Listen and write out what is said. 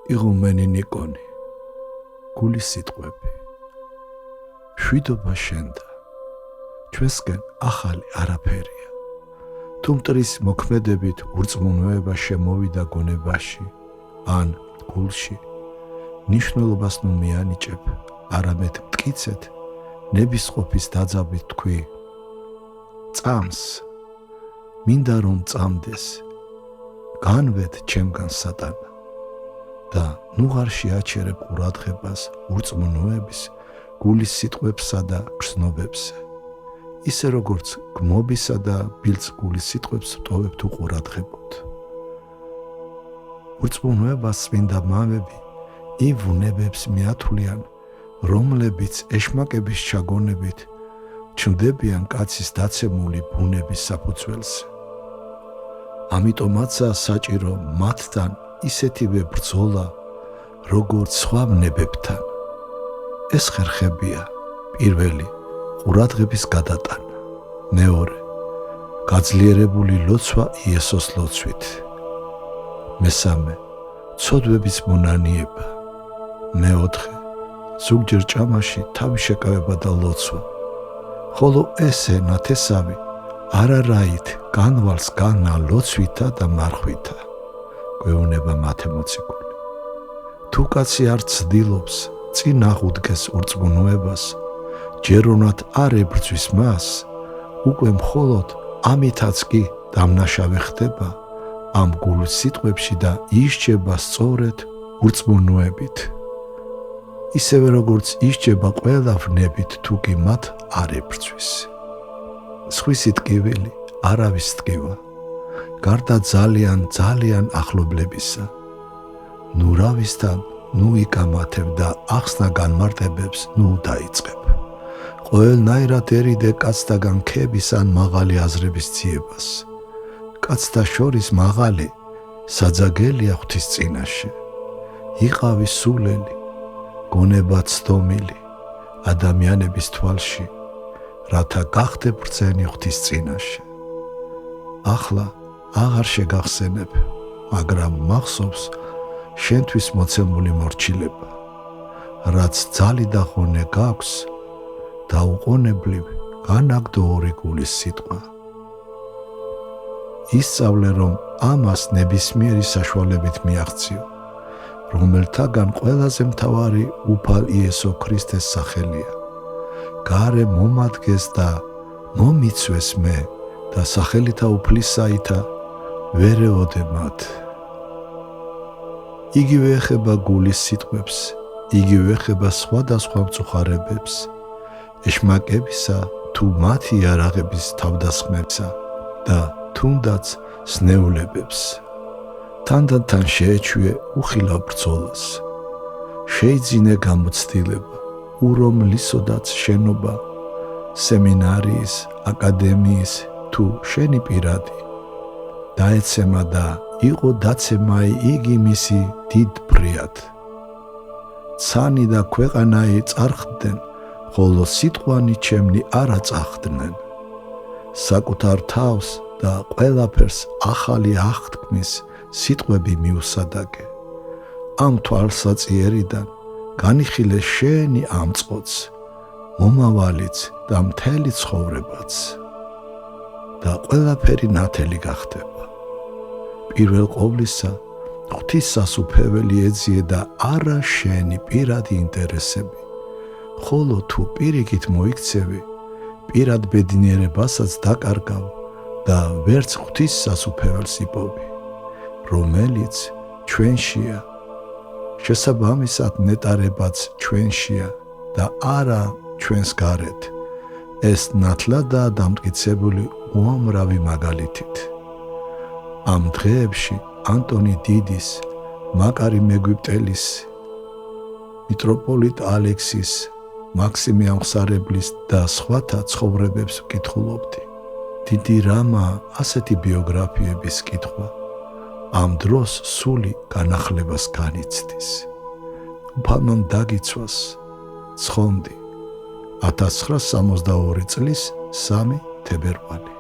იღუმენი ნიკონი, გულის სიტყვები. შვიდობა შენდა, ჩვენსკენ ახალი არაფერია. თუ მტრის მოქმედებით ურწმუნოება შემოვიდა გონებაში, ან გულში, ნიშნულობას ნუ მიანიჭებ, არამედ მტკიცეთ, ნებისყოფის დაძაბვით თქვი. წამს, მინდა რომ წამდეს, განვედ ჩემგან სატანა და ნუ არ შეაჩერებ ყურადღებას ურწმუნოების, გულის სიტყვებსა და გრძნობებზე. ისე როგორც გმობისა და ბილწ გულის სიტყვებს ვტოვებთ უყურადღებოდ. ურწმუნოებას წმინდა მამები იმ ბუნებებს მიათვლიან, რომლებიც ეშმაკების ჩაგონებით ჩნდებიან კაცის დაცემული ბუნების საფუძველზე. ამიტომაცაა საჭირო მათთან ისეთივე ბრძოლა, როგორც სხვა ბუნებებთან. ეს ხერხებია: პირველი, ყურადღების გადატანა; მეორე, გაძლიერებული ლოცვა იესოს ლოცვით; მესამე, ცოდვების მონანიება; მეოთხე, ზოგჯერ ჭამაში თავი შეკავება და ლოცვა. ხოლო ესე ნათესავი არარაით განვალს განა ლოცვითა და მარხვითა. გვეუბნება მათე მოციქული. თუ კაცი არ ცდილობს წინ აღუდგეს ურწმუნოებას, ჯერონად არ ებრძვის მას, უკვე მხოლოდ ამითაც კი დამნაშავე ხდება ამ გულის სიტყვებში და ისჯება სწორედ ურწმუნოებით. ისევე როგორც ისჯება ყველა ვნებით, თუ კი მათ არ ებრძვის. სხვისი ტკივილი არავის ტკივა, გარდა ძალიან ახლობლებისა. ნუ რავისთან, ნუ იკამათებ და ახსნა განმარტებებს ნუ დაიწყებ. ყველნაირად ერიდე კაცთაგან ქების ან მაღალი აზრების ძიებას. კაცთა შორის მაღალი საძაგელია ღვთის წინაშე. იყავი სულელი, გონება ცდომილი ადამიანების თვალში, რათა გახდე ბრძენი ღვთის წინაშე. ახლა აღარ შეგახსენებ, მაგრამ მახსოვს შენთვის მოცემული მორჩილება, რაც ძალი და ხონე გაქვს, დაუყოვნებლივ განაგდო ორი გულის სიტყვა. ისწავლე, რომ ამას ნებისმიერი საშუალებით მიაღწიო, რომელთაგან ყველაზე მთავარი უფალ იესო ქრისტეს სახელია. გარე მომადგეს და მომიცვეს მე და სახელითა უფლისაითა ვერეოდე მათ. იგივე ეხება გულის სიტყვებს, იგივე ეხება სხვადასხვა მწუხარებებს, ეშმაკებისა თუ მათი იარაღების თავდასხმებსა და თუნდაც სნეულებებს. თანდათან შეეჩვიე უხილავ ბრძოლას. შეიძინე გამოცდილება, ურომლისოდაც შენობა, სემინარიის, აკადემიის თუ შენი პირადი. დაეცემა და იყო დაცემაი იგი მისი დიდ ბრიად. ცანი და ქვეყანაი წარხდნენ, ხოლო სიტყვანი ჩემნი არა წახდნენ. საკუთარ თავს და ყველაფერს ახალი აღთქმის სიტყვები მიუსადაგე. ამ თვალსაწიერიდან განიხილე შენი ამწყოც, მომავალიც და მთელი ცხოვრებაც და ყველაფერი ნათელი გახდება. პირველ ყოვლისა ღვთის სასუფეველი ეძიე და არა შენი პირადი ინტერესები, ხოლო თუ პირიქით მოიქცევი, პირად ბედნიერებასაც დაკარგავ და ვერც ღვთის სასუფეველს იპოვი, რომელიც ჩვენშია. შესაბამისად ნეტარებაც ჩვენშია და არა ჩვენს გარეთ. ეს ნათლადაა დამტკიცებული უამრავი მაგალითით. ამ დღეებში ანტონი დიდის, მაკარი მეგვიპტელის, მიტროპოლიტ ალექსის, მაქსიმე ამხსარებლის და სხვათა ცხოვრებებს ვკითხულობდი. დიდი რამაა ასეთი ბიოგრაფიების კითხვა. ამ დროს სული განახლებას განიცდის. უფალმან დაგიცვას, ცხონდი 1962 წლის 3 თებერვალი.